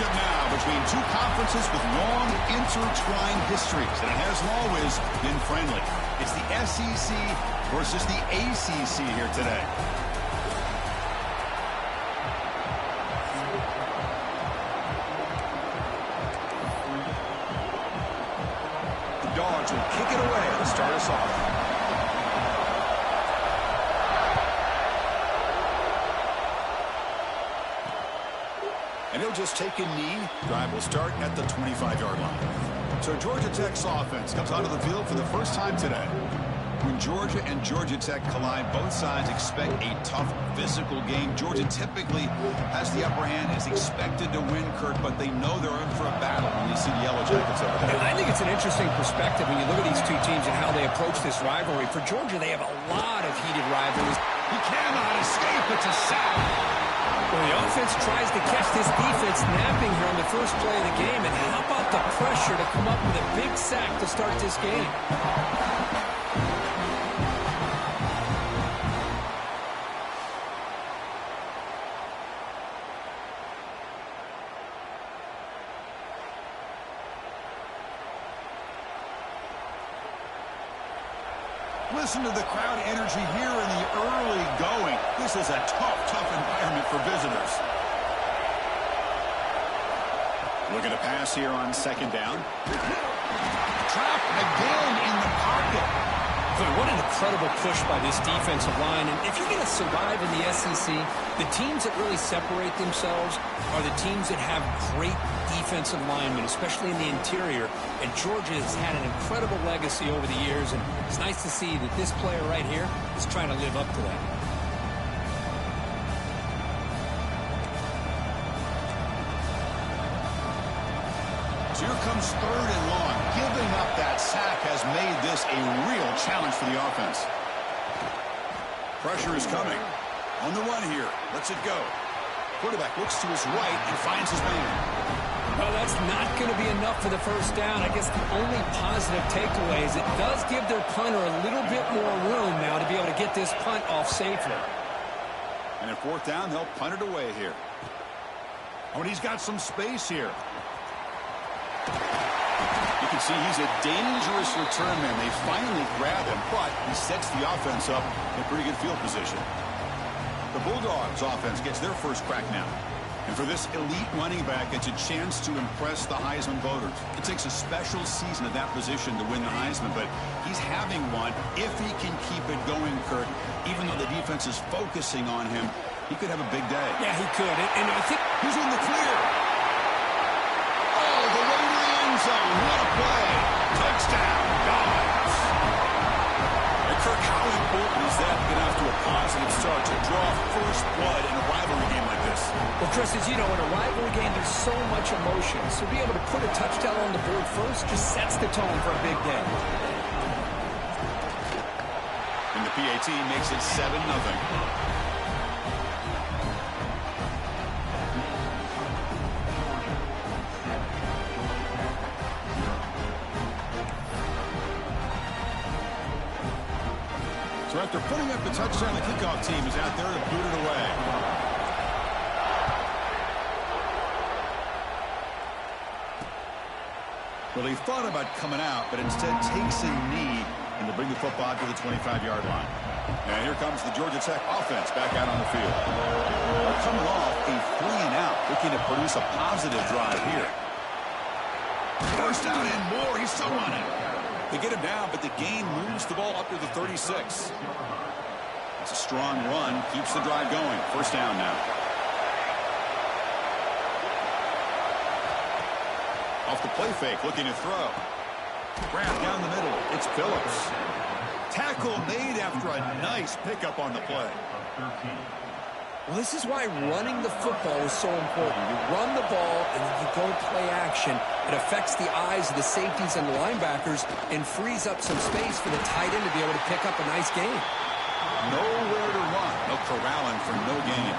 matchup now between two conferences with long intertwined histories, and it hasn't always been friendly. It's the SEC versus the ACC here today. The Dogs will kick it away to start us off. And he'll just take a knee. Drive will start at the 25-yard line. So Georgia Tech's offense comes onto the field for the first time today. When Georgia and Georgia Tech collide, both sides expect a tough physical game. Georgia typically has the upper hand, is expected to win, Kurt, but they know they're in for a battle when you see the Yellow Jackets over there. I think it's an interesting perspective when you look at these two teams and how they approach this rivalry. For Georgia, they have a lot of heated rivalries. He cannot escape. It's a sack. Well, the offense tries to catch this defense napping here on the first play of the game. And how about the pressure to come up with a big sack to start this game? Listen to the crowd energy here in the early going. This is a tough environment for visitors. Looking to pass here on second down. Trapped again in the pocket. What an incredible push by this defensive line. And if you're going to survive in the SEC, the teams that really separate themselves are the teams that have great defensive linemen, especially in the interior. And Georgia has had an incredible legacy over the years, and it's nice to see that this player right here is trying to live up to that. So here comes third and long. Giving up that sack has made this a real challenge for the offense. Pressure is coming. On the run here. Lets it go. Quarterback looks to his right and finds his man. Well, that's not going to be enough for the first down. I guess the only positive takeaway is it does give their punter a little bit more room now to be able to get this punt off safely. And at fourth down, they'll punt it away here. Oh, and he's got some space here. You can see he's a dangerous return man. They finally grab him, but he sets the offense up in pretty good field position. The Bulldogs offense gets their first crack now. And for this elite running back, it's a chance to impress the Heisman voters. It takes a special season at that position to win the Heisman, but he's having one if he can keep it going, Kurt. Even though the defense is focusing on him, he could have a big day. Yeah, he could. And I think he's in the clear. Oh, the way to the end zone. What a play. Touchdown, Dogs. And Kirk, how important is that to get off to a positive start to draw first blood in a rivalry game like this? Well, Chris, as you know, in a rivalry game, there's so much emotion. So be able to put a touchdown on the board first just sets the tone for a big day. And the PAT makes it 7-0. So after putting up the touchdown, the kickoff team is out there to boot it away. Well, he thought about coming out, but instead takes a knee and to bring the football to the 25-yard line. And here comes the Georgia Tech offense back out on the field. They're coming off a 3-and-out, looking to produce a positive drive here. First down and more. He's still running. They get him down, but the gain moves the ball up to the 36. It's a strong run, keeps the drive going. First down now. Off the play fake, looking to throw. Grab down the middle. It's Phillips. Tackle made after a nice pickup on the play. Well, this is why running the football is so important. You run the ball and then you go play action. It affects the eyes of the safeties and the linebackers and frees up some space for the tight end to be able to pick up a nice gain. Nowhere to run. No corralling for no gain.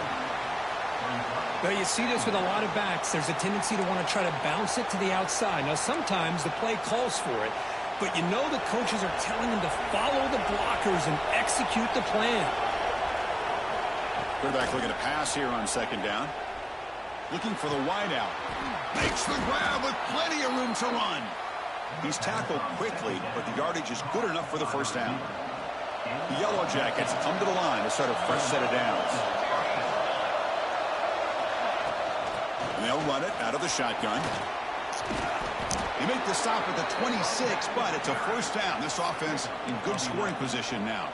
Well, you see this with a lot of backs. There's a tendency to want to try to bounce it to the outside. Now, sometimes the play calls for it, but you know the coaches are telling them to follow the blockers and execute the plan. Quarterback looking to pass here on second down. Looking for the wide out. Makes the grab with plenty of room to run. He's tackled quickly, but the yardage is good enough for the first down. The Yellow Jackets come to the line to start a fresh set of downs. And they'll run it out of the shotgun. They make the stop at the 26, but it's a first down. This offense in good scoring position now.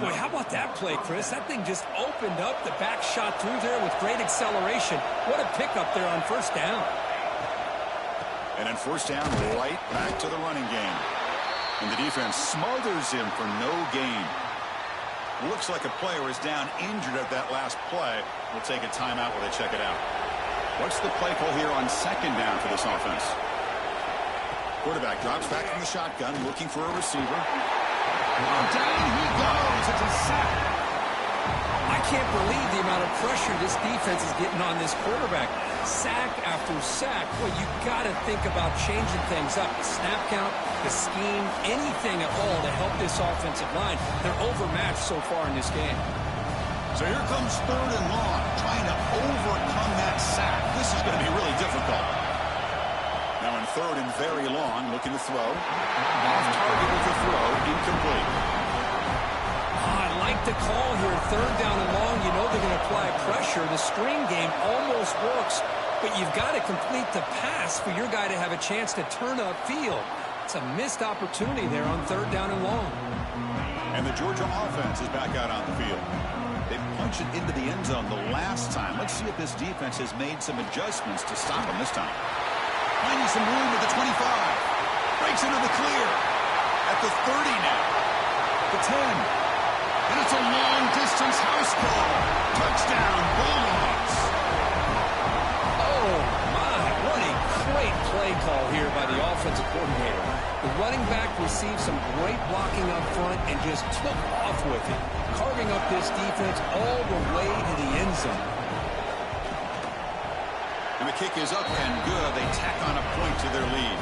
Boy, how about that play, Chris? That thing just opened up. The back shot through there with great acceleration. What a pickup there on first down. And on first down, right back to the running game. And the defense smothers him for no gain. Looks like a player is down injured at that last play. We'll take a timeout while they check it out. What's the play call here on second down for this offense? Quarterback drops back from the shotgun, looking for a receiver. Down he goes. It's a sack. I can't believe the amount of pressure this defense is getting on this quarterback. Sack after sack. Well, you got to think about changing things up. The snap count, the scheme, anything at all to help this offensive line. They're overmatched so far in this game. So here comes third and long, trying to overcome that sack. This is going to be really difficult. Now in third and very long, looking to throw. Off target with the throw, incomplete. I like the call here. Third down and long, you know they're going to apply pressure. The screen game almost works, but you've got to complete the pass for your guy to have a chance to turn upfield. It's a missed opportunity there on third down and long. And the Georgia offense is back out on the field. They punched it into the end zone the last time. Let's see if this defense has made some adjustments to stop them this time. Finding some room at the 25. Breaks into the clear. At the 30 now. The 10. And it's a long-distance house call. Touchdown, Bulldogs. Oh, my. What a great play call here by the offensive coordinator. The running back received some great blocking up front and just took off with it, carving up this defense all the way to the end zone. And the kick is up and good. They tack on a point to their lead.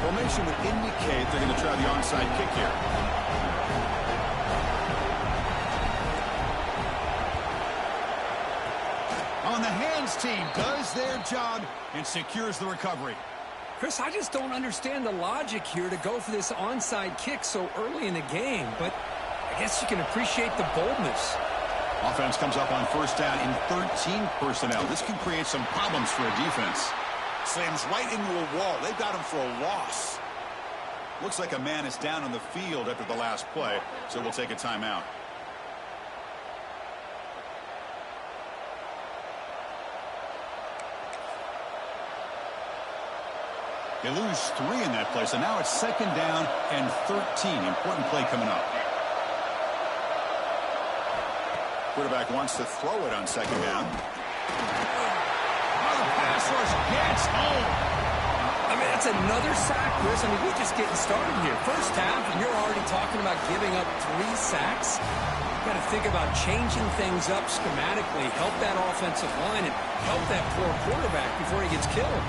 Formation would indicate they're going to try the onside kick here. On the hands team does their job and secures the recovery. Chris, I just don't understand the logic here to go for this onside kick so early in the game, but I guess you can appreciate the boldness. Offense comes up on first down in 13 personnel. This can create some problems for a defense. Slams right into a wall. They've got him for a loss. Looks like a man is down on the field after the last play, so we'll take a timeout. They lose 3 in that play, so now it's second down and 13. Important play coming up. Quarterback wants to throw it on second down. Oh, the pass rush gets home. I mean, it's another sack, Chris. I mean, we're just getting started here. First half, and you're already talking about giving up 3 sacks. You've got to think about changing things up schematically, help that offensive line, and help that poor quarterback before he gets killed.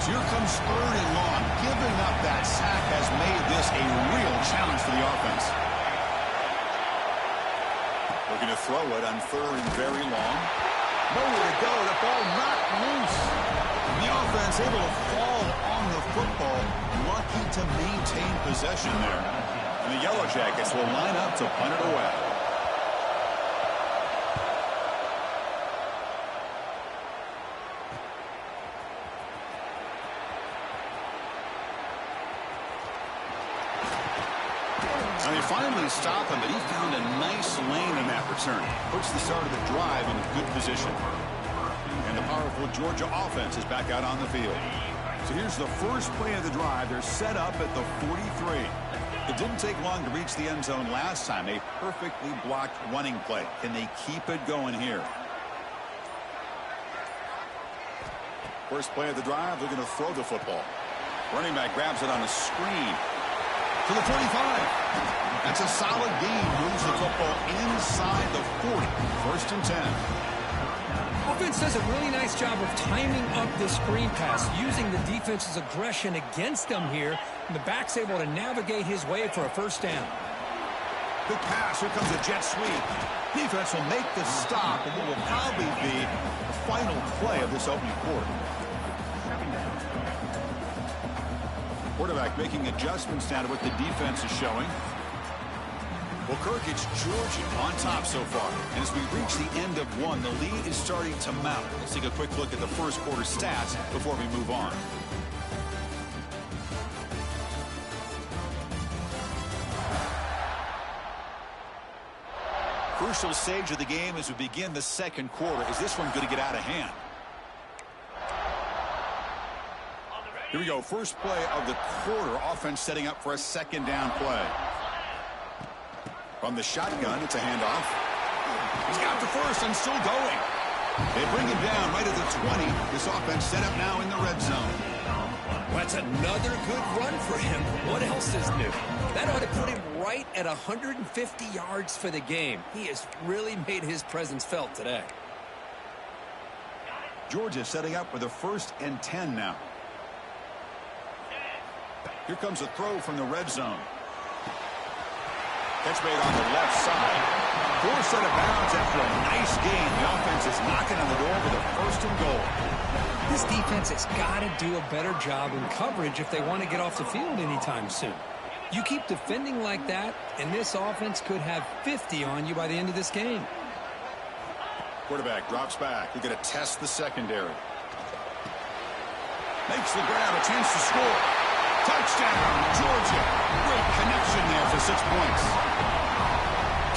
So here comes third and long. Giving up that sack has made this a real challenge for the offense. Looking to throw it on third and very long. Nowhere to go. The ball knocked loose. The offense able to fall on the football. Lucky to maintain possession there. And the Yellow Jackets will line up to punt it away. Now they finally stop him, but he found a nice lane in that return. Puts the start of the drive in good position. And the powerful Georgia offense is back out on the field. So here's the first play of the drive. They're set up at the 43. It didn't take long to reach the end zone last time. A perfectly blocked running play. Can they keep it going here? First play of the drive, they're going to throw the football. Running back grabs it on a screen. To the 45. That's a solid gain. Moves the football inside the 40. First and 10. Offense does a really nice job of timing up this screen pass, using the defense's aggression against them here. And the back's able to navigate his way for a first down. Quick pass. Here comes a jet sweep. Defense will make the stop, and it will probably be the final play of this opening quarter. Quarterback making adjustments down to what the defense is showing. Well, Kirk, it's Georgia on top so far. And as we reach the end of one, the lead is starting to mount. Let's take a quick look at the first quarter stats before we move on. Crucial stage of the game as we begin the second quarter. Is this one going to get out of hand? Here we go. First play of the quarter. Offense setting up for a second down play. From the shotgun, it's a handoff. He's got the first and still going. They bring him down right at the 20. This offense set up now in the red zone. Well, that's another good run for him. What else is new? That ought to put him right at 150 yards for the game. He has really made his presence felt today. Georgia setting up for the 1st and 10 now. Here comes a throw from the red zone. Catch made on the left side. Forced out of bounds after a nice gain. The offense is knocking on the door with a 1st and goal. This defense has got to do a better job in coverage if they want to get off the field anytime soon. You keep defending like that, and this offense could have 50 on you by the end of this game. Quarterback drops back. He's going to test the secondary. Makes the grab, a chance to score. Touchdown, Georgia. Great connection there for 6 points.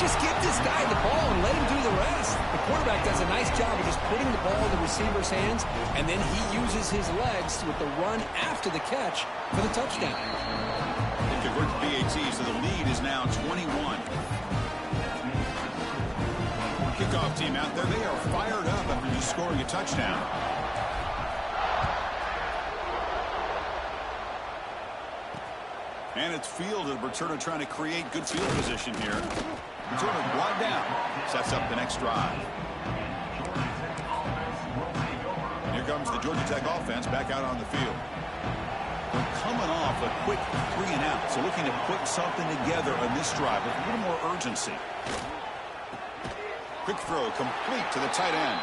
Just give this guy the ball and let him do the rest. The quarterback does a nice job of just putting the ball in the receiver's hands, and then he uses his legs with the run after the catch for the touchdown. They convert the PAT, so the lead is now 21. Kickoff team out there. They are fired up after just scoring a touchdown. And it's fielded. Returner trying to create good field position here. Returner brought down. Sets up the next drive. And here comes the Georgia Tech offense back out on the field. They're coming off a quick 3 and out. So looking to put something together on this drive with a little more urgency. Quick throw complete to the tight end.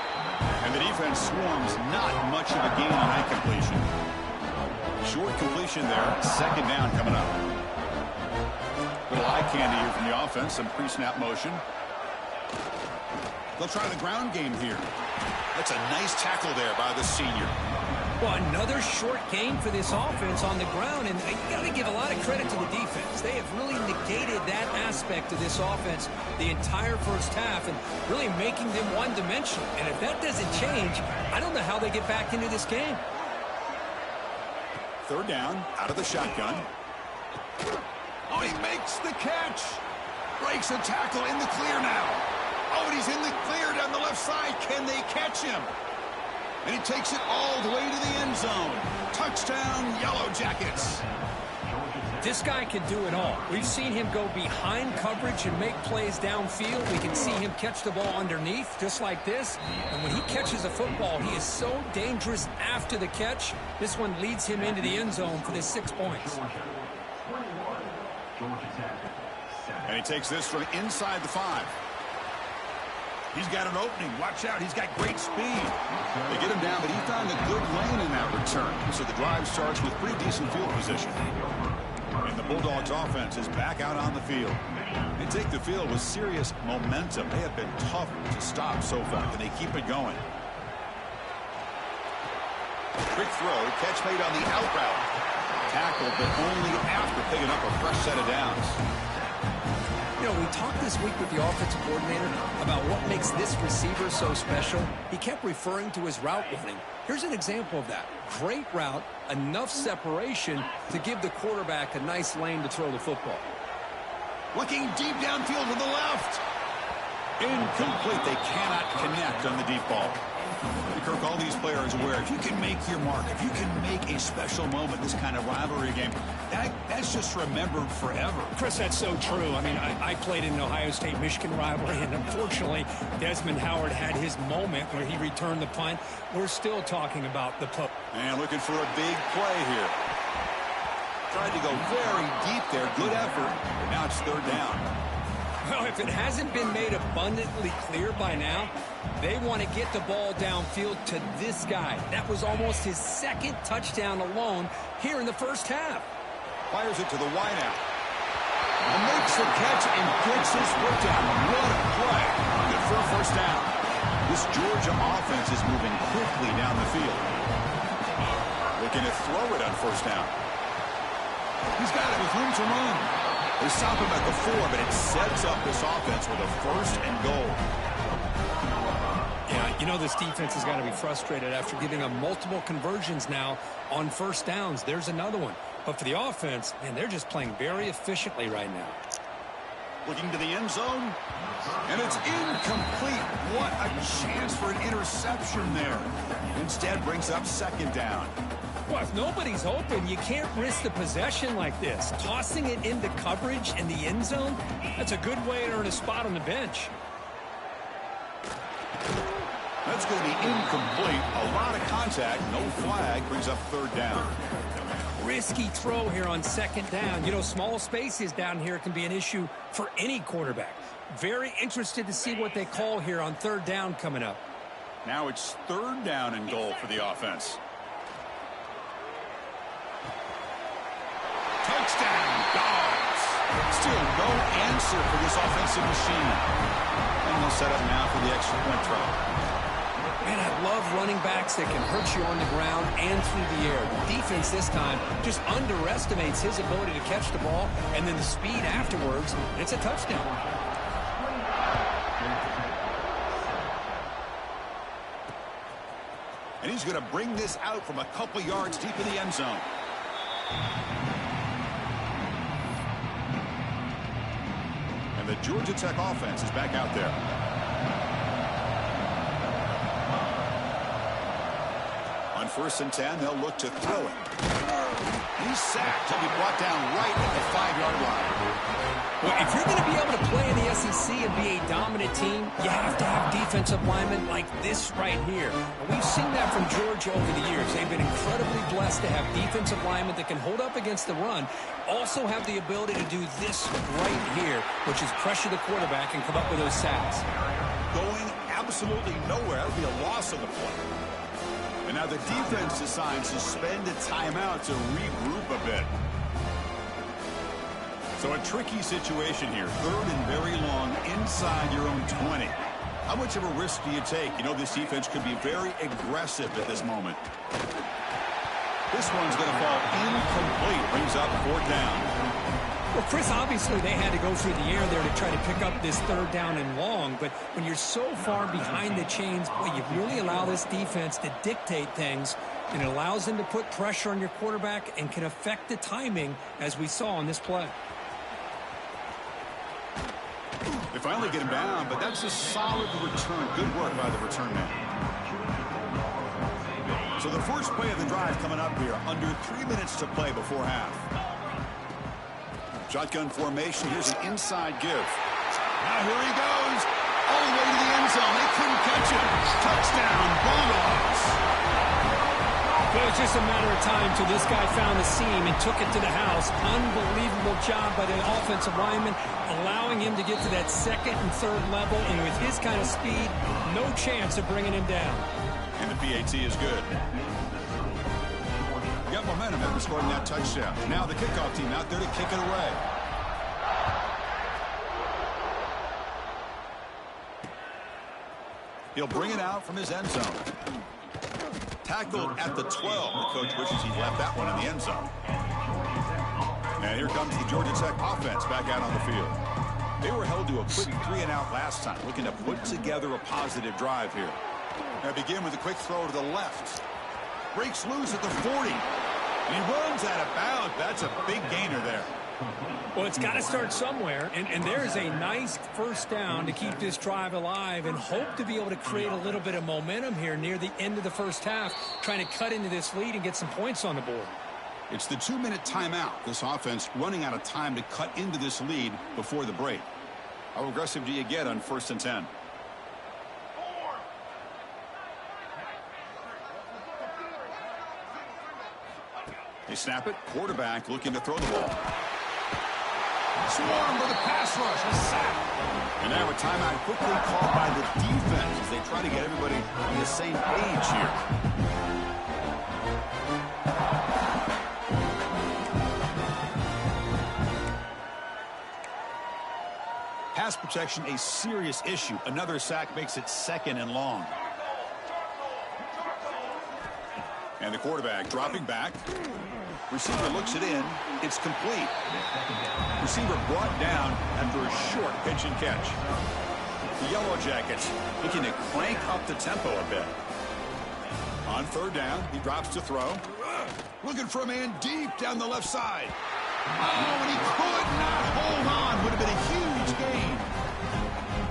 And the defense swarms. Not much of a gain on that completion. Short completion there. Second down coming up. Little eye candy here from the offense. Some pre-snap motion. They'll try the ground game here. That's a nice tackle there by the senior. Well, another short gain for this offense on the ground, and you got to give a lot of credit to the defense. They have really negated that aspect of this offense the entire first half and really making them one-dimensional. And if that doesn't change, I don't know how they get back into this game. Third down, out of the shotgun. Oh, he makes the catch. Breaks a tackle in the clear now. Oh, and he's in the clear down the left side. Can they catch him? And he takes it all the way to the end zone. Touchdown, Yellow Jackets. This guy can do it all. We've seen him go behind coverage and make plays downfield. We can see him catch the ball underneath, just like this. And when he catches a football, he is so dangerous after the catch. This one leads him into the end zone for the 6 points. And he takes this from inside the 5. He's got an opening. Watch out. He's got great speed. They get him down, but he found a good lane in that return. So the drive starts with pretty decent field position. And the Bulldogs offense is back out on the field. They take the field with serious momentum. They have been tough to stop so far, and they keep it going. Quick throw. Catch made on the out route. Tackled, but only after picking up a fresh set of downs. You know, we talked this week with the offensive coordinator about what makes this receiver so special. He kept referring to his route running. Here's an example of that. Great route, enough separation to give the quarterback a nice lane to throw the football. Looking deep downfield to the left. Incomplete. They cannot connect on the deep ball. Kirk, all these players aware, if you can make your mark, if you can make a special moment, this kind of rivalry game, that's just remembered forever. Chris, that's so true. I mean, I played in an Ohio State-Michigan rivalry, and unfortunately, Desmond Howard had his moment where he returned the punt. We're still talking about the punt. And looking for a big play here. Tried to go very deep there. Good effort. But now it's third down. Well, if it hasn't been made abundantly clear by now, they want to get the ball downfield to this guy. That was almost his second touchdown alone here in the first half. Fires it to the wideout. And makes the catch and gets his foot down. What a play. Good for a first down. This Georgia offense is moving quickly down the field. Looking to throw it on first down. He's got it with room to run. They stop him at the 4, but it sets up this offense with a first and goal. Yeah, you know this defense has got to be frustrated after giving them multiple conversions now on first downs. There's another one. But for the offense, man, they're just playing very efficiently right now. Looking to the end zone, and it's incomplete. What a chance for an interception there. Instead brings up second down. Well, if nobody's open, you can't risk the possession like this. Tossing it into coverage in the end zone, that's a good way to earn a spot on the bench. That's going to be incomplete. A lot of contact, no flag, brings up third down. Risky throw here on second down. You know, small spaces down here can be an issue for any quarterback. Very interested to see what they call here on third down coming up. Now it's third down and goal for the offense. Touchdown, Dogs. Still no answer for this offensive machine. And they'll set up now for the extra point try. Man, I love running backs that can hurt you on the ground and through the air. The defense this time just underestimates his ability to catch the ball, and then the speed afterwards, and it's a touchdown. And he's going to bring this out from a couple yards deep in the end zone. And the Georgia Tech offense is back out there. On 1st and 10, they'll look to throw it. He's sacked. He'll be brought down right at the 5-yard line. Well, if you're going to be able to play in the SEC and be a dominant team, you have to have defensive linemen like this right here. And we've seen that from Georgia over the years. They've been incredibly blessed to have defensive linemen that can hold up against the run, also have the ability to do this right here, which is pressure the quarterback and come up with those sacks. Going absolutely nowhere. That would be a loss of the play. And now the defense decides to spend a timeout to regroup a bit. So a tricky situation here. Third and very long inside your own 20. How much of a risk do you take? You know this defense could be very aggressive at this moment. This one's going to fall incomplete. Brings up fourth down. Well, Chris, obviously they had to go through the air there to try to pick up this third down and long, but when you're so far behind the chains, boy, you really allow this defense to dictate things, and it allows them to put pressure on your quarterback and can affect the timing, as we saw on this play. They finally get him down, but that's a solid return. Good work by the return man. So the first play of the drive coming up here, under 3 minutes to play before half. Shotgun formation. Here's an inside give. Now here he goes. All the way to the end zone. They couldn't catch him. Touchdown, Bulldogs. Well, it was just a matter of time till this guy found the seam and took it to the house. Unbelievable job by the offensive lineman, allowing him to get to that second and third level. And with his kind of speed, no chance of bringing him down. And the PAT is good. Got momentum after scoring that touchdown. Now the kickoff team out there to kick it away. He'll bring it out from his end zone. Tackled at the 12. The coach wishes he left that one in the end zone. And here comes the Georgia Tech offense back out on the field. They were held to a quick 3-and-out last time, looking to put together a positive drive here. Now begin with a quick throw to the left. Breaks loose at the 40. And he runs out of bounds. That's a big gainer there. Well, it's got to start somewhere, and there's a nice first down to keep this drive alive and hope to be able to create a little bit of momentum here near the end of the first half, trying to cut into this lead and get some points on the board. It's the 2-minute timeout. This offense running out of time to cut into this lead before the break. How aggressive do you get on 1st and 10? They snap it. Quarterback looking to throw the ball. Swarmed by the pass rush. A sack. And now a timeout quickly called by the defense as they try to get everybody on the same page here. Pass protection, a serious issue. Another sack makes it 2nd and long. And the quarterback dropping back. Receiver looks it in. It's complete. Receiver brought down after a short pitch and catch. The Yellow Jackets looking to crank up the tempo a bit. On 3rd down, he drops to throw. Looking for a man deep down the left side. Oh, and he could not hold on. Would have been a huge gain.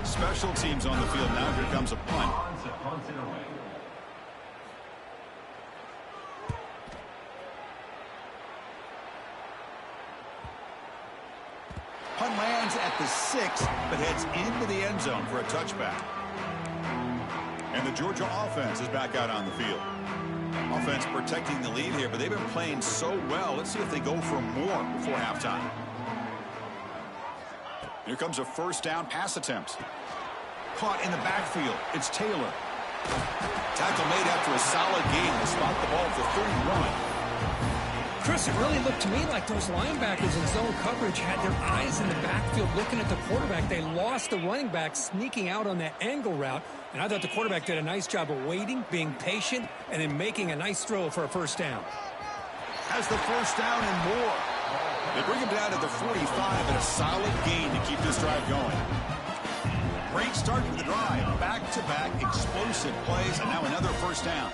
Special teams on the field now. Here comes a punt. Punt lands at the 6, but heads into the end zone for a touchback. And the Georgia offense is back out on the field. Offense protecting the lead here, but they've been playing so well. Let's see if they go for more before halftime. Here comes a 1st down pass attempt. Caught in the backfield. It's Taylor. Tackle made after a solid gain to spot the ball for 31. Chris, it really looked to me like those linebackers in zone coverage had their eyes in the backfield looking at the quarterback. They lost the running back sneaking out on that angle route. And I thought the quarterback did a nice job of waiting, being patient, and then making a nice throw for a 1st down. Has the 1st down and more. They bring him down to the 45 and a solid gain to keep this drive going. Great start to the drive. Back-to-back explosive plays, and now another 1st down.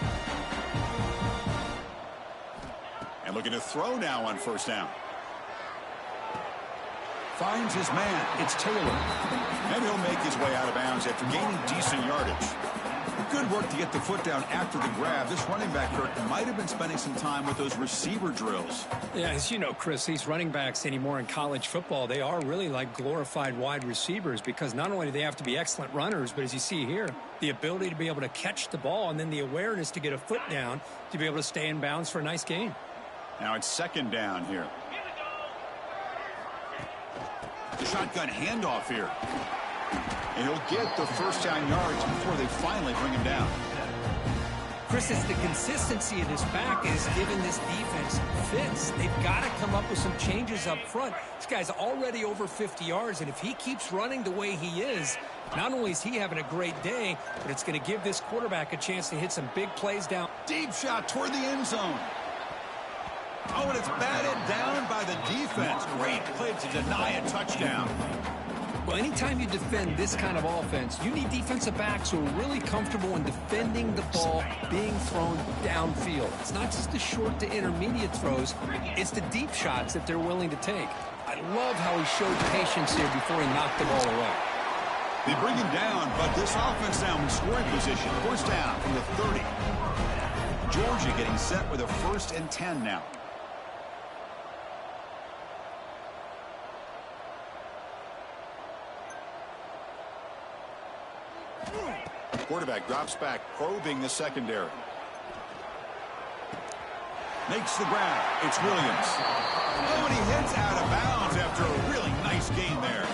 And looking to throw now on 1st down. Finds his man. It's Taylor. And he'll make his way out of bounds after gaining decent yardage. Good work to get the foot down after the grab. This running back, Kirk, might have been spending some time with those receiver drills. Yeah, as you know, Chris, these running backs anymore in college football, they are really like glorified wide receivers because not only do they have to be excellent runners, but as you see here, the ability to be able to catch the ball and then the awareness to get a foot down to be able to stay in bounds for a nice gain. Now it's 2nd down here. The shotgun handoff here. And he'll get the 1st down yards before they finally bring him down. Chris, it's the consistency of this back is giving this defense fits. They've got to come up with some changes up front. This guy's already over 50 yards, and if he keeps running the way he is, not only is he having a great day, but it's going to give this quarterback a chance to hit some big plays down. Deep shot toward the end zone. Oh, and it's batted down by the defense. Great play to deny a touchdown. Well, anytime you defend this kind of offense, you need defensive backs who are really comfortable in defending the ball being thrown downfield. It's not just the short to intermediate throws. It's the deep shots that they're willing to take. I love how he showed patience here before he knocked the ball away. They bring him down, but this offense now in scoring position. 1st down from the 30. Georgia getting set with a 1st and 10 now. Quarterback drops back, probing the secondary. Makes the grab. It's Williams. Oh, and he heads out of bounds after a really nice gain there.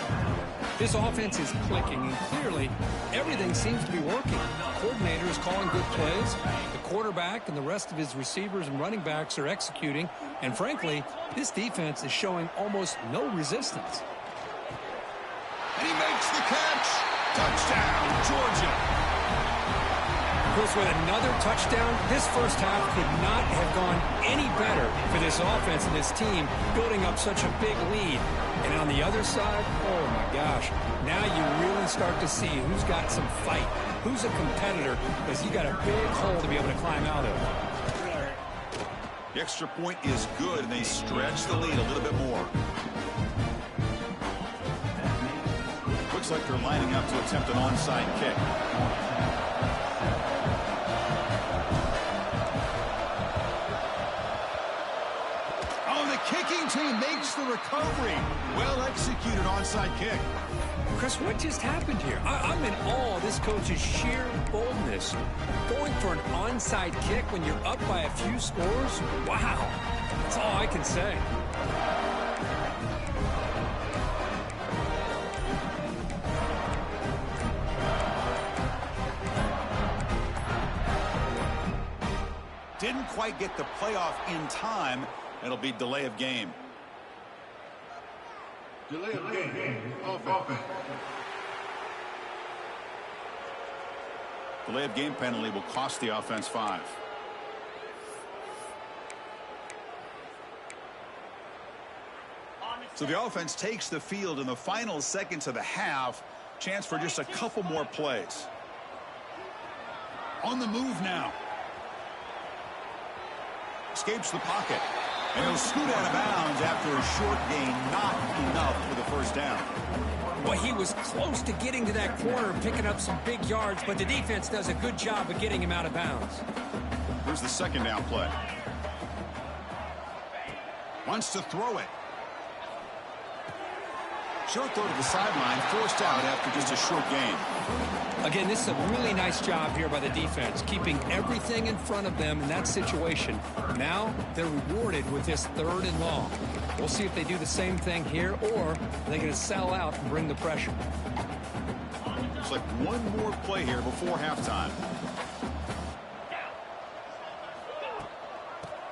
This offense is clicking, and clearly everything seems to be working. The coordinator is calling good plays. The quarterback and the rest of his receivers and running backs are executing. And frankly, this defense is showing almost no resistance. And he makes the catch. Touchdown, Georgia. Chris, with another touchdown, this 1st half could not have gone any better for this offense and this team, building up such a big lead. And on the other side, oh my gosh, now you really start to see who's got some fight, who's a competitor, because you got a big hole to be able to climb out of. The extra point is good, and they stretch the lead a little bit more. Looks like they're lining up to attempt an onside kick. Kicking team makes the recovery. Well executed onside kick. Chris, what just happened here? I'm in awe of this coach's sheer boldness. Going for an onside kick when you're up by a few scores? Wow. That's all I can say. Didn't quite get the playoff in time. It'll be delay of game. Delay of game. Offense. Delay of game penalty will cost the offense 5. So the offense takes the field in the final seconds of the half. Chance for just a couple more plays. On the move now. Escapes the pocket. And he'll scoot out of bounds after a short gain. Not enough for the first down. Well, he was close to getting to that corner and picking up some big yards, but the defense does a good job of getting him out of bounds. Here's the second down play. Wants to throw it. Short throw to the sideline, forced out after just a short gain. Again, this is a really nice job here by the defense, keeping everything in front of them in that situation. Now they're rewarded with this 3rd and long. We'll see if they do the same thing here, or they're going to sell out and bring the pressure. Looks like one more play here before halftime.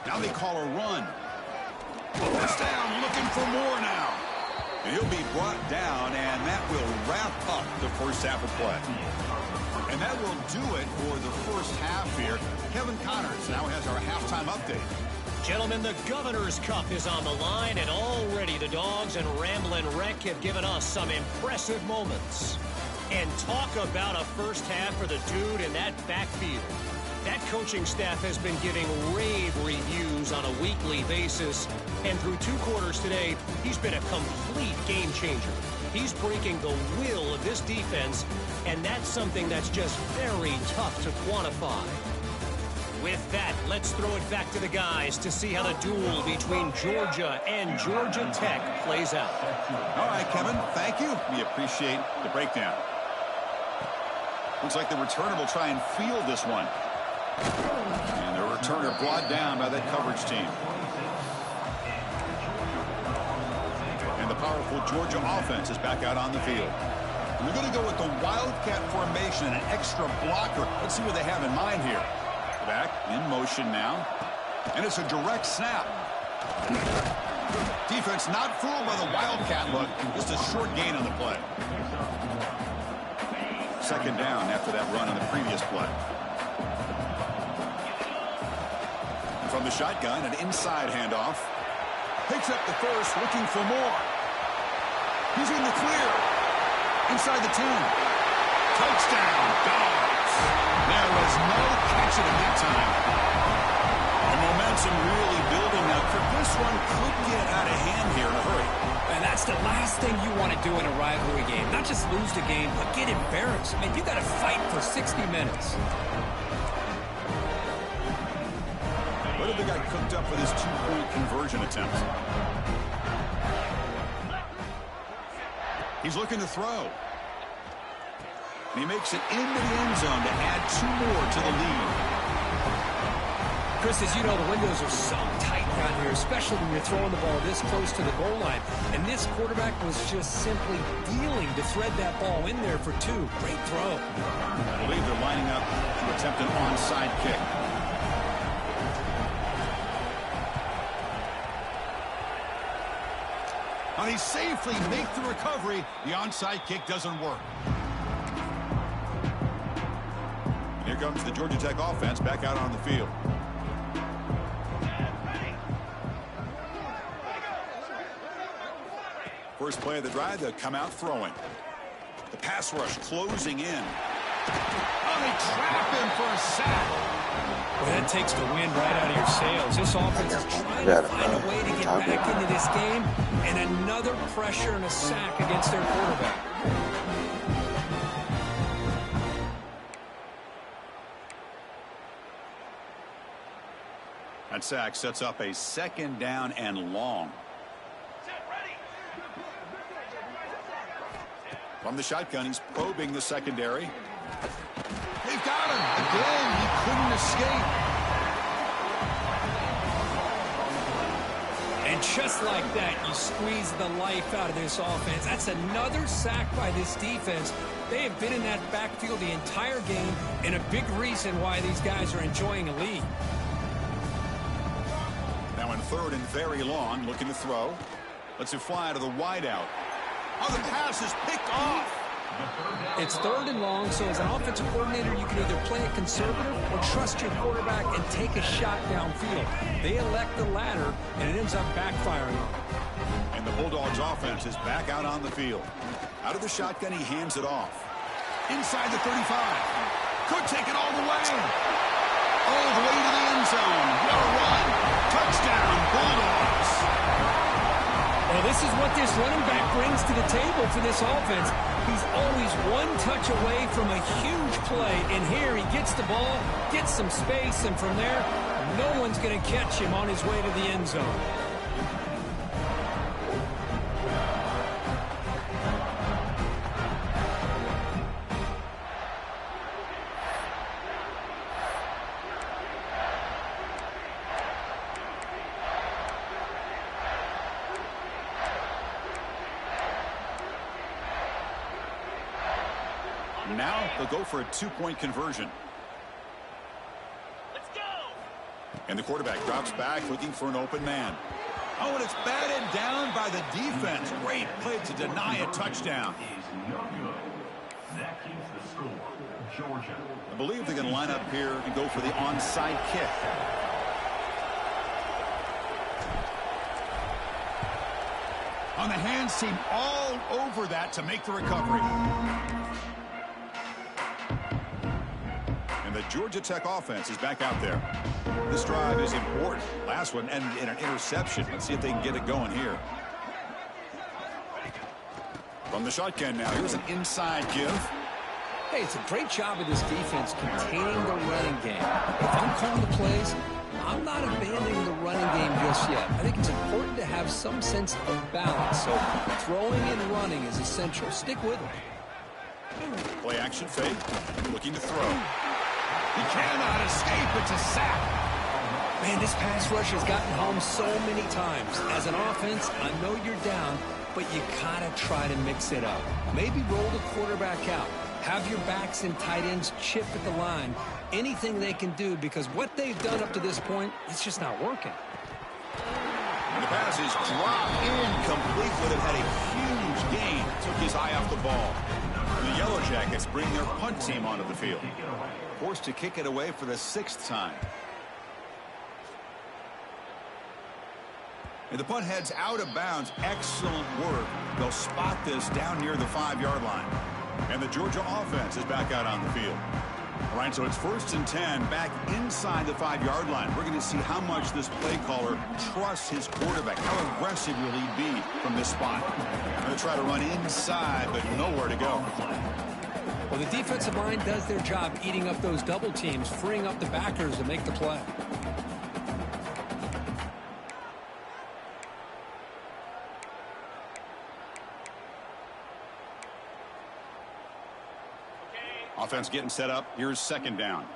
Now they call a run. First down, looking for more now. And he'll be brought down, and that will wrap up the first half of play. And that will do it for the first half here. Kevin Connors now has our halftime update. Gentlemen, the Governor's Cup is on the line, and already the Dogs and Ramblin' Wreck have given us some impressive moments. And talk about a first half for the dude in that backfield. That coaching staff has been giving rave reviews on a weekly basis. And through 2 quarters today, he's been a complete game changer. He's breaking the will of this defense, and that's something that's just very tough to quantify. With that, let's throw it back to the guys to see how the duel between Georgia and Georgia Tech plays out. All right, Kevin, thank you. We appreciate the breakdown. Looks like the returner will try and field this one. And the returner brought down by that coverage team. And the powerful Georgia offense is back out on the field. And they're going to go with the Wildcat formation and an extra blocker. Let's see what they have in mind here. Back in motion now. And it's a direct snap. Defense not fooled by the Wildcat look. Just a short gain on the play. Second down after that run on the previous play. From the shotgun, an inside handoff. Picks up the first, looking for more. He's in the clear. Inside the 10. Touchdown, Dogs. There was no catching him that time. The momentum really building now. This one could get out of hand here in a hurry. And that's the last thing you want to do in a rivalry game. Not just lose the game, but get embarrassed. Man, you got to fight for 60 minutes. What have they got cooked up for this 2-point conversion attempt? He's looking to throw. And he makes it into the end zone to add 2 more to the lead. Chris, as you know, the windows are so tight down here, especially when you're throwing the ball this close to the goal line. And this quarterback was just simply dealing to thread that ball in there for 2. Great throw. I believe they're lining up to attempt an onside kick. And he safely makes the recovery. The onside kick doesn't work. And here comes the Georgia Tech offense back out on the field. First play of the drive, they'll come out throwing. The pass rush closing in. Oh, they trap him for a sack. Well, that takes the wind right out of your sails. This offense is trying to find a way to get back into this game, and another pressure and a sack against their quarterback. That sack sets up a second down and long. From the shotgun, he's probing the secondary. They've got him. Again, he couldn't escape. And just like that, you squeeze the life out of this offense. That's another sack by this defense. They have been in that backfield the entire game, and a big reason why these guys are enjoying a lead. third and very long, looking to throw. Lets it fly to the wide out. Oh, the pass is picked off. It's third and long, so as an offensive coordinator, you can either play it conservative or trust your quarterback and take a shot downfield. They elect the latter, and it ends up backfiring on them. And the Bulldogs offense is back out on the field. Out of the shotgun, he hands it off. Inside the 35. Could take it all the way. All the way to the end zone. What a run. Touchdown, Bulldogs. Well, this is what this running back brings to the table for this offense. He's always one touch away from a huge play. And here he gets the ball, gets some space, and from there, no one's going to catch him on his way to the end zone. Now they'll go for a two-point conversion. Let's go! And the quarterback drops back looking for an open man. Oh, and it's batted down by the defense. Great play to deny a touchdown. That keeps the score. Georgia. I believe they're going to line up here and go for the onside kick. On the hands team all over that to make the recovery. And the Georgia Tech offense is back out there. This drive is important. Last one ended in an interception. Let's see if they can get it going here. From the shotgun now, here's an inside give. Hey, it's a great job of this defense containing the running game. If I'm calling the plays, I'm not abandoning the running game just yet. I think it's important to have some sense of balance. So throwing and running is essential. Stick with it. Play action fake. Looking to throw. He cannot escape. It's a sack. Man, this pass rush has gotten home so many times. As an offense, I know you're down, but you gotta try to mix it up. Maybe roll the quarterback out. Have your backs and tight ends chip at the line. Anything they can do, because what they've done up to this point, it's just not working. And the pass is dropped incomplete. Would have had a huge gain. Took his eye off the ball. The Yellow Jackets bring their punt team onto the field. Forced to kick it away for the 6th time. And the punt heads out of bounds. Excellent work. They'll spot this down near the 5-yard line. And the Georgia offense is back out on the field. All right, so it's 1st and 10 back inside the 5-yard line. We're going to see how much this play caller trusts his quarterback. How aggressive will he be from this spot? Going to try to run inside, but nowhere to go. Well, the defensive line does their job eating up those double teams, freeing up the backers to make the play. Offense getting set up. Here's 2nd down.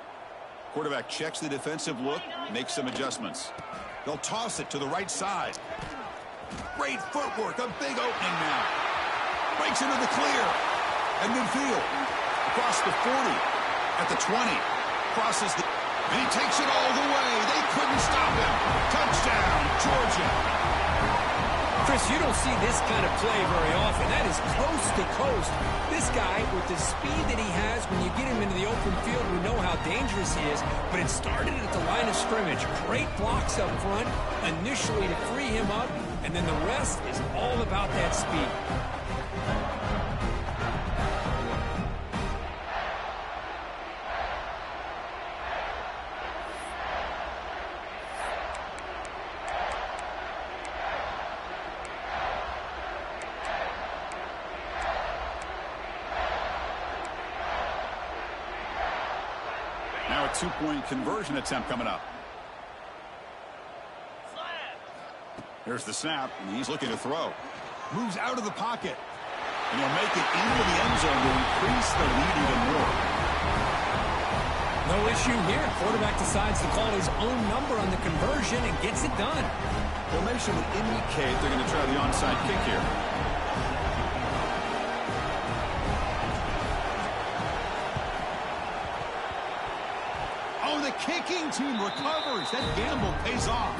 Quarterback checks the defensive look, makes some adjustments. They'll toss it to the right side. Great footwork. A big opening now. Breaks into the clear. And midfield. Across the 40. At the 20. Crosses the... And he takes it all the way. They couldn't stop him. Touchdown, Georgia. Chris, you don't see this kind of play very often. That is coast to coast. This guy, with the speed that he has, when you get him into the open field, we know how dangerous he is. But it started at the line of scrimmage. Great blocks up front, initially to free him up, and then the rest is all about that speed. Now a 2-point conversion attempt coming up. Here's the snap, and he's looking to throw. Moves out of the pocket. And he'll make it into the end zone to increase the lead even more. No issue here. Quarterback decides to call his own number on the conversion and gets it done. Formation would indicate they're going to try the onside kick here. Oh, the kicking team recovers. That gamble pays off.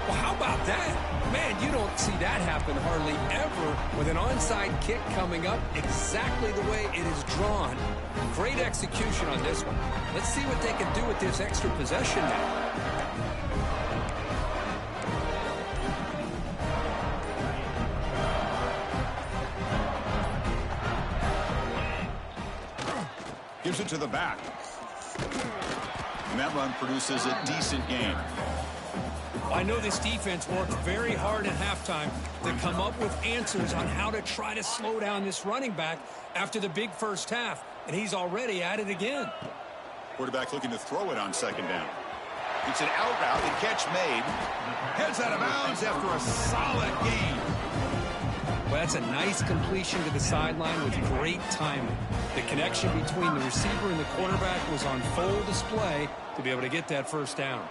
Well, how about that? Man, you don't see that happen hardly ever with an onside kick coming up exactly the way it is drawn. Great execution on this one. Let's see what they can do with this extra possession now. Gives it to the back. And that run produces a decent gain. I know this defense worked very hard at halftime to come up with answers on how to try to slow down this running back after the big first half, and he's already at it again. Quarterback looking to throw it on second down. It's an out route. The catch made. Heads out of bounds after a solid gain. Well, that's a nice completion to the sideline with great timing. The connection between the receiver and the quarterback was on full display to be able to get that first down.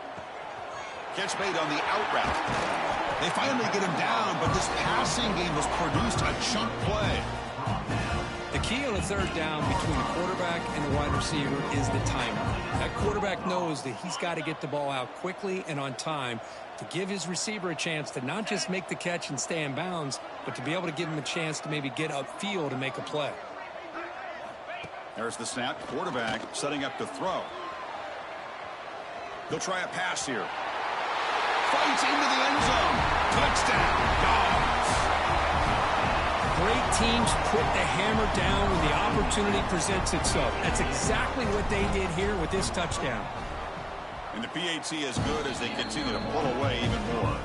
Catch made on the out route. They finally get him down, but this passing game has produced a chunk play. The key on a third down between the quarterback and the wide receiver is the timing. That quarterback knows that he's got to get the ball out quickly and on time to give his receiver a chance to not just make the catch and stay in bounds, but to be able to give him a chance to maybe get upfield and make a play. There's the snap. Quarterback setting up to throw. He'll try a pass here. Fights into the end zone. Touchdown, Dogs. Great teams put the hammer down when the opportunity presents itself. That's exactly what they did here with this touchdown. And the PAT is good as they continue to pull away even more.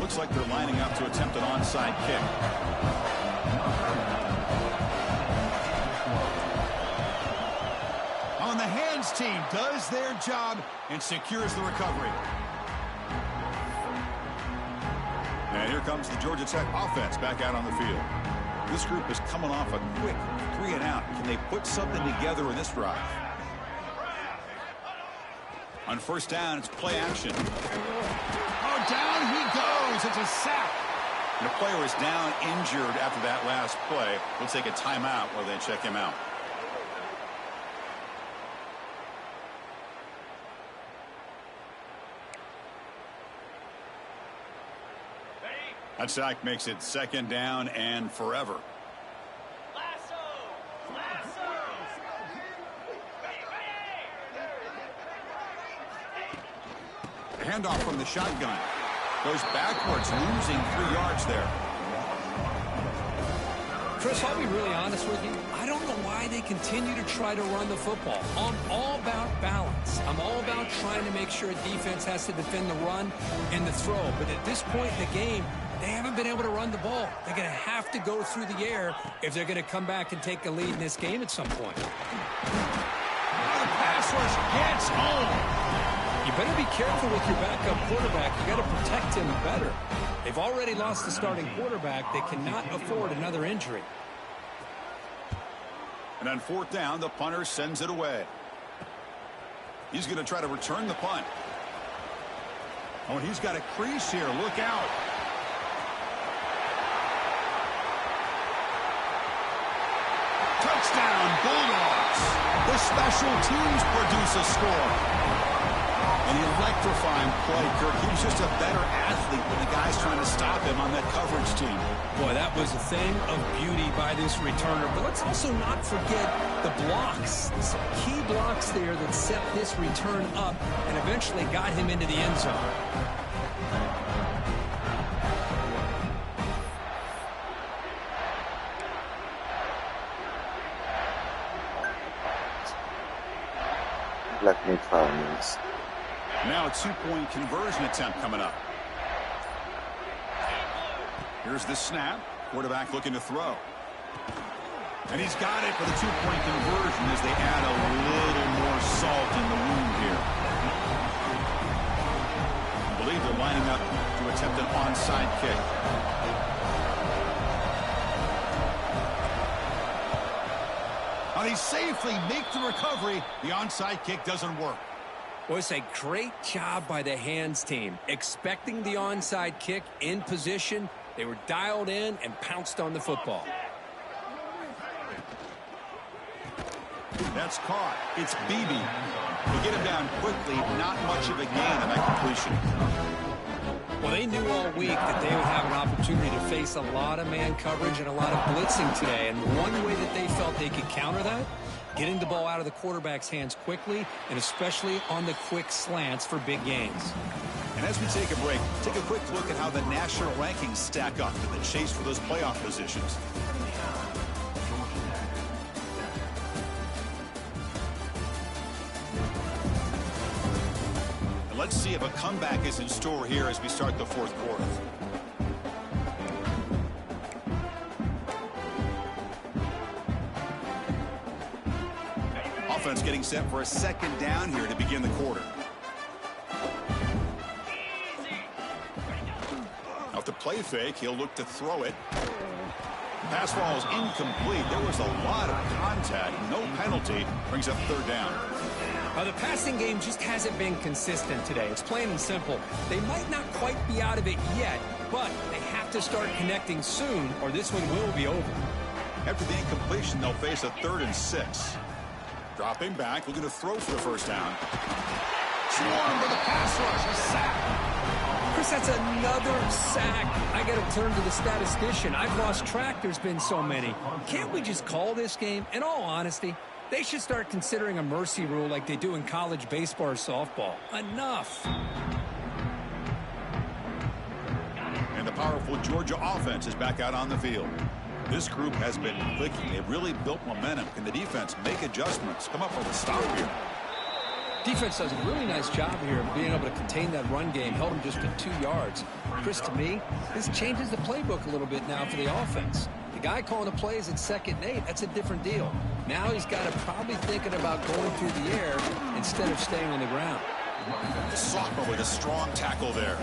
Looks like they're lining up to attempt an onside kick. On the hands team does their job and secures the recovery. And here comes the Georgia Tech offense back out on the field. This group is coming off a quick 3-and-out. Can they put something together in this drive? On first down, it's play action. Oh, down he goes. It's a sack. And the player is down injured after that last play. We'll take a timeout while they check him out. That sack makes it second down and forever. Handoff from the shotgun. Goes backwards, losing 3 yards there. Chris, I'll be really honest with you. I don't know why they continue to try to run the football. I'm all about balance. I'm all about trying to make sure a defense has to defend the run and the throw. But at this point in the game, they haven't been able to run the ball. They're going to have to go through the air if they're going to come back and take a lead in this game at some point. The pass rush gets home. You better be careful with your backup quarterback. You got to protect him better. They've already lost the starting quarterback. They cannot afford another injury. And on fourth down, the punter sends it away. He's going to try to return the punt. Oh, and he's got a crease here. Look out. Touchdown, Bulldogs. The special teams produce a score. An electrifying play, Kirk. He was just a better athlete than the guys trying to stop him on that coverage team. Boy, that was a thing of beauty by this returner. But let's also not forget the blocks. Some key blocks there that set this return up and eventually got him into the end zone. Black mid fouls. Now a 2-point conversion attempt coming up. Here's the snap. Quarterback looking to throw. And he's got it for the 2-point conversion as they add a little more salt in the wound here. I believe they're lining up to attempt an onside kick. Now they safely make the recovery. The onside kick doesn't work. Well, it's a great job by the hands team. Expecting the onside kick in position, they were dialed in and pounced on the football. That's caught. It's Beebe. They get him down quickly. Not much of a gain on that completion. Well, they knew all week that they would have an opportunity to face a lot of man coverage and a lot of blitzing today. And one way that they felt they could counter that, getting the ball out of the quarterback's hands quickly, and especially on the quick slants for big gains. And as we take a break, take a quick look at how the national rankings stack up in the chase for those playoff positions. And let's see if a comeback is in store here as we start the fourth quarter. Offense getting set for a second down here to begin the quarter. Off the play fake, he'll look to throw it. Pass ball is incomplete. There was a lot of contact. No penalty. Brings up third down. The passing game just hasn't been consistent today. It's plain and simple. They might not quite be out of it yet, but they have to start connecting soon or this one will be over. After the incompletion, they'll face a 3rd and 6. Dropping back, looking to throw for the first down. Swarm with a pass rush, a sack. Chris, that's another sack. I got to turn to the statistician. I've lost track. There's been so many. Can't we just call this game? In all honesty, they should start considering a mercy rule like they do in college baseball or softball. Enough. And the powerful Georgia offense is back out on the field. This group has been clicking. They've really built momentum. Can the defense make adjustments? Come up with a stop here. Defense does a really nice job here of being able to contain that run game. Held them just to 2 yards. Chris, to me, this changes the playbook a little bit now for the offense. The guy calling the plays at 2nd and 8, that's a different deal. Now he's got to probably thinking about going through the air instead of staying on the ground. The sophomore with a strong tackle there.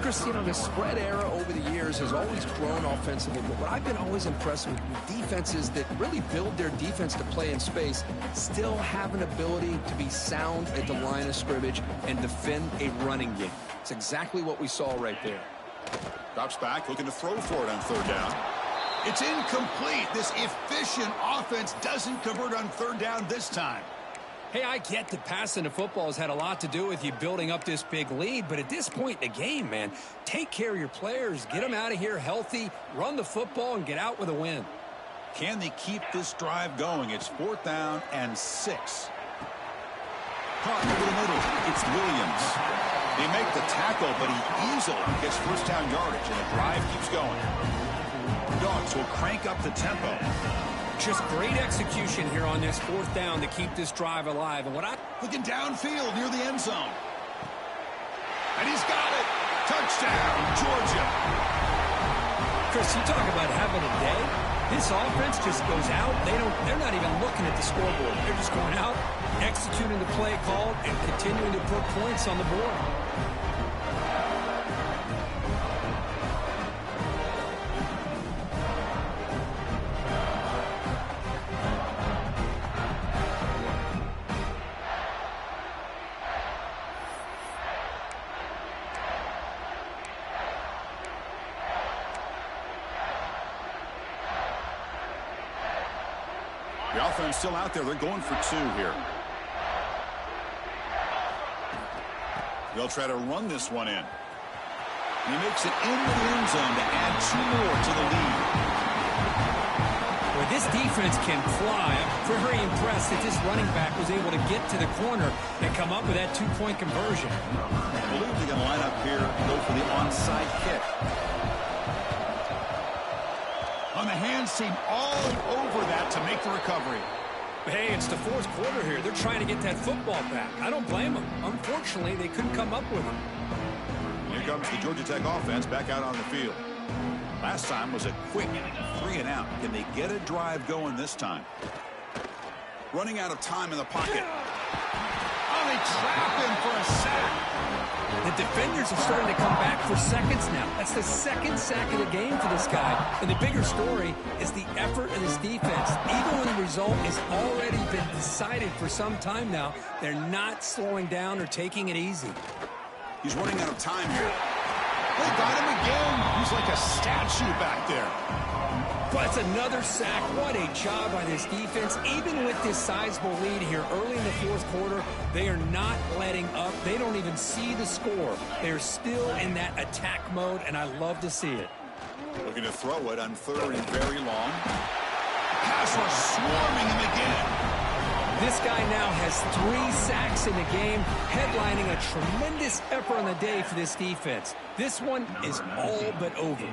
Chris, you know, the spread era over the years has always grown offensively, but what I've been always impressed with defenses that really build their defense to play in space still have an ability to be sound at the line of scrimmage and defend a running game. It's exactly what we saw right there. Drops back, looking to throw for it on 3rd down. It's incomplete. This efficient offense doesn't convert on 3rd down this time. Hey, I get that passing the football has had a lot to do with you building up this big lead, but at this point in the game, man, take care of your players, get them out of here healthy, run the football, and get out with a win. Can they keep this drive going? It's 4th down and 6. Caught over the middle. It's Williams. They make the tackle, but he easily gets first down yardage, and the drive keeps going. Dogs will crank up the tempo. Just great execution here on this 4th down to keep this drive alive. And looking downfield near the end zone. And he's got it. Touchdown, Georgia. Chris, you talk about having a day. This offense just goes out. They're not even looking at the scoreboard. They're just going out, executing the play called, and continuing to put points on the board. The offense still out there. They're going for 2 here. They'll try to run this one in. He makes it into the end zone to add 2 more to the lead. Well, this defense can fly. I'm very impressed that this running back was able to get to the corner and come up with that 2-point conversion. I believe they're going to line up here and go for the onside kick. On the hands team all over that to make the recovery. Hey, it's the 4th quarter here. They're trying to get that football back. I don't blame them. Unfortunately, they couldn't come up with them. Here comes the Georgia Tech offense back out on the field. Last time was a quick 3 and out. Can they get a drive going this time? Running out of time in the pocket. Oh, they trap him for a sack. The defenders are starting to come back for seconds now. That's the 2nd sack of the game for this guy. And the bigger story is the effort of this defense. Even when the result has already been decided for some time now, they're not slowing down or taking it easy. He's running out of time here. They got him again. He's like a statue back there. Well, it's another sack. What a job by this defense. Even with this sizable lead here early in the fourth quarter, they are not letting up. They don't even see the score. They're still in that attack mode, and I love to see it. Looking to throw it on 3rd and very long. Pass rush swarming him again. This guy now has 3 sacks in the game, headlining a tremendous effort on the day for this defense. This one is all but over.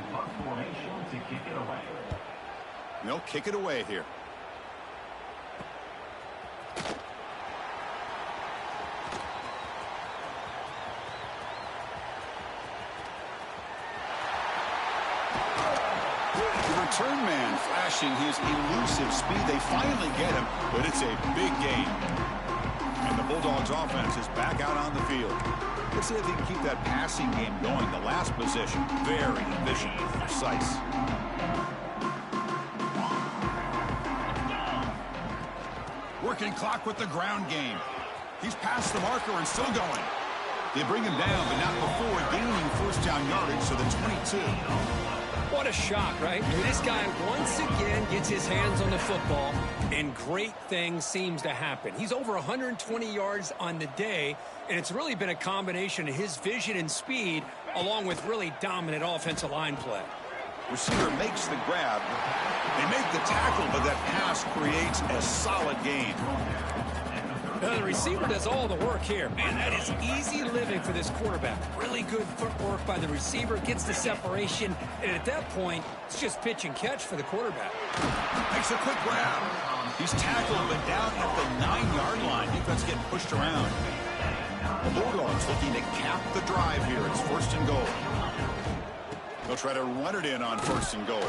They'll kick it away here. Return man flashing his elusive speed. They finally get him, but it's a big gain. And the Bulldogs offense is back out on the field. Let's see if they can keep that passing game going. The last possession, very efficient and precise. Working clock with the ground game. He's past the marker and still going. They bring him down, but not before gaining first down yardage, so the 22. What a shock, right? I mean, this guy once again gets his hands on the football, and great things seems to happen. He's over 120 yards on the day, and it's really been a combination of his vision and speed, along with really dominant offensive line play. Receiver makes the grab. They make the tackle, but that pass creates a solid gain. The receiver does all the work here. Man, that is easy living for this quarterback. Really good footwork by the receiver, gets the separation, and at that point, it's just pitch and catch for the quarterback. Makes a quick grab. He's tackled, but down at the 9-yard line. Defense getting pushed around. The Bulldogs looking to cap the drive here. It's 1st and goal. They'll try to run it in on 1st and goal.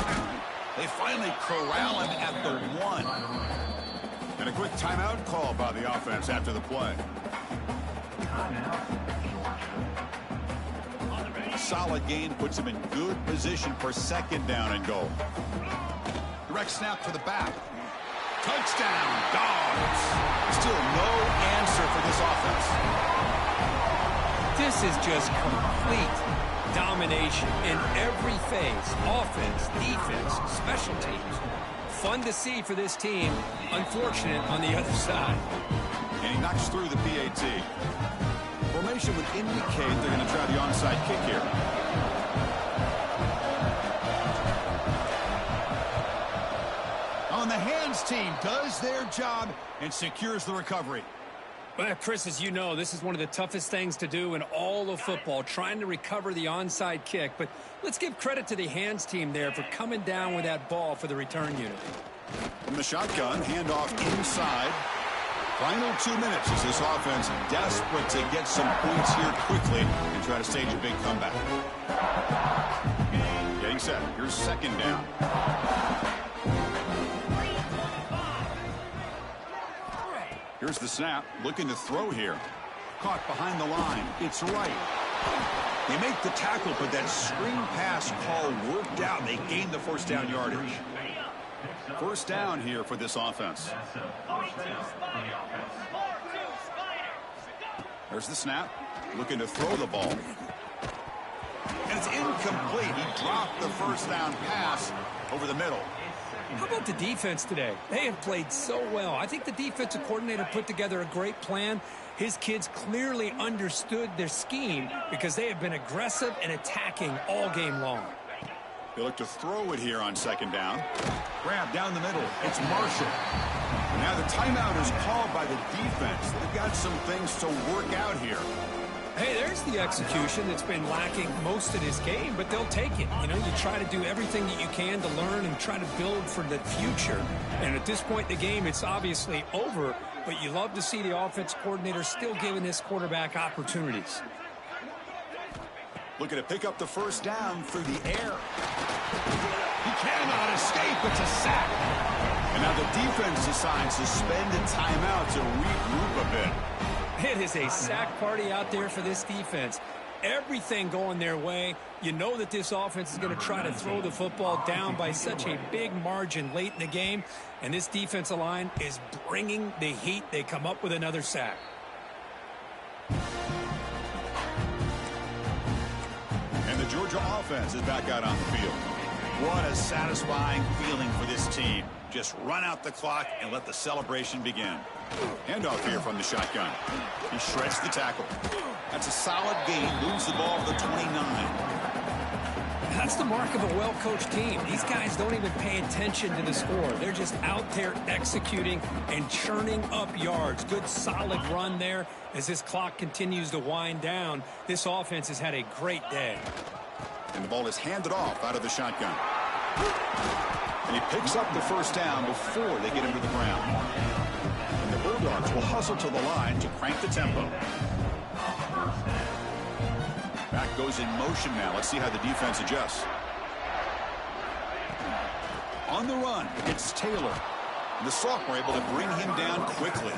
They finally corral him at the 1. And a quick timeout call by the offense after the play. Solid gain puts him in good position for 2nd down and goal. Direct snap to the back. Touchdown, Dogs. Still no answer for this offense. This is just complete domination in every phase. Offense, defense, special teams. Fun to see for this team. Unfortunate on the other side. And he knocks through the PAT. Formation would indicate they're going to try the onside kick here. On the hands team does their job and secures the recovery. Well, Chris, as you know, this is one of the toughest things to do in all of football, trying to recover the onside kick. But let's give credit to the hands team there for coming down with that ball for the return unit. From the shotgun, handoff inside. Final 2 minutes as this offense desperate to get some points here quickly and try to stage a big comeback. Getting set. Here's 2nd down. Here's the snap. Looking to throw here. Caught behind the line. It's right. They make the tackle, but that screen pass call worked out. They gained the 1st down yardage. 1st down here for this offense. There's the snap. Looking to throw the ball. And it's incomplete. He dropped the 1st down pass over the middle. How about the defense today? They have played so well. I think the defensive coordinator put together a great plan. His kids clearly understood their scheme because they have been aggressive and attacking all game long. They look to throw it here on 2nd down. Grab down the middle. It's Marshall. And now the timeout is called by the defense. They've got some things to work out here. Hey, there's the execution that's been lacking most of this game, but they'll take it. You know, you try to do everything that you can to learn and try to build for the future. And at this point in the game, it's obviously over, but you love to see the offense coordinator still giving this quarterback opportunities. Looking to pick up the 1st down through the air. He cannot escape. It's a sack. And now the defense decides to spend a timeout to regroup a bit. It is a sack party out there for this defense. Everything going their way. You know that this offense is going to try to throw the football down by such a big margin late in the game. And this defensive line is bringing the heat. They come up with another sack. And the Georgia offense is back out on the field. What a satisfying feeling for this team. Just run out the clock and let the celebration begin. Handoff here from the shotgun. He shreds the tackle. That's a solid gain. Moves the ball to the 29. That's the mark of a well-coached team. These guys don't even pay attention to the score. They're just out there executing and churning up yards. Good, solid run there. As this clock continues to wind down, this offense has had a great day. And the ball is handed off out of the shotgun. And he picks up the first down before they get him to the ground. And the Bulldogs will hustle to the line to crank the tempo. Back goes in motion now. Let's see how the defense adjusts. On the run, it's Taylor. And the sophomore able to bring him down quickly.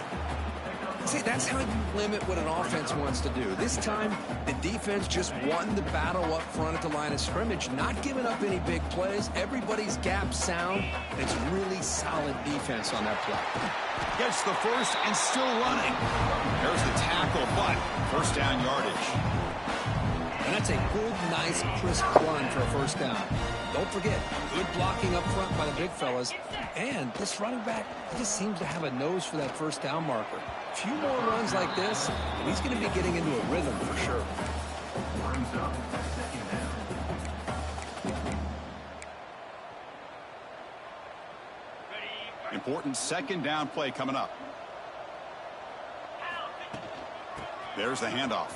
See, that's how you limit what an offense wants to do. This time, the defense just won the battle up front at the line of scrimmage, not giving up any big plays. Everybody's gap sound. It's really solid defense on that play. Gets the first and still running. There's the tackle, but first down yardage. And that's a good, nice, crisp run for a first down. Don't forget, good blocking up front by the big fellas. And this running back just seems to have a nose for that first down marker. A few more runs like this, and he's going to be getting into a rhythm for sure. Important second down play coming up. There's the handoff.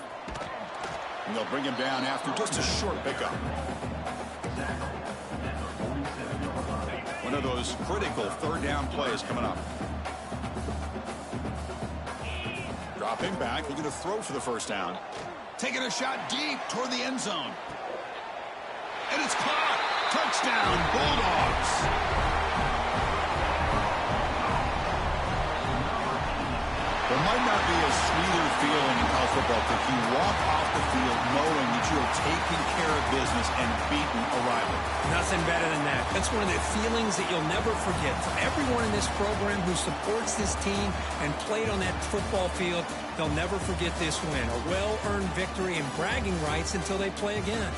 And they'll bring him down after just a short pickup. One of those critical third down plays coming up. Dropping back, looking to throw for the first down. Taking a shot deep toward the end zone. And it's caught. Touchdown, Bulldogs. There might not be a sweeter feeling in college football if you walk off the field knowing that you have taken care of business and beaten a rival. Nothing better than that. That's one of the feelings that you'll never forget. For everyone in this program who supports this team and played on that football field, they'll never forget this win. A well-earned victory and bragging rights until they play again.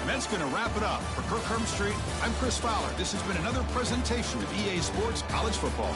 And that's going to wrap it up. For Kirk Street, I'm Chris Fowler. This has been another presentation of EA Sports College Football.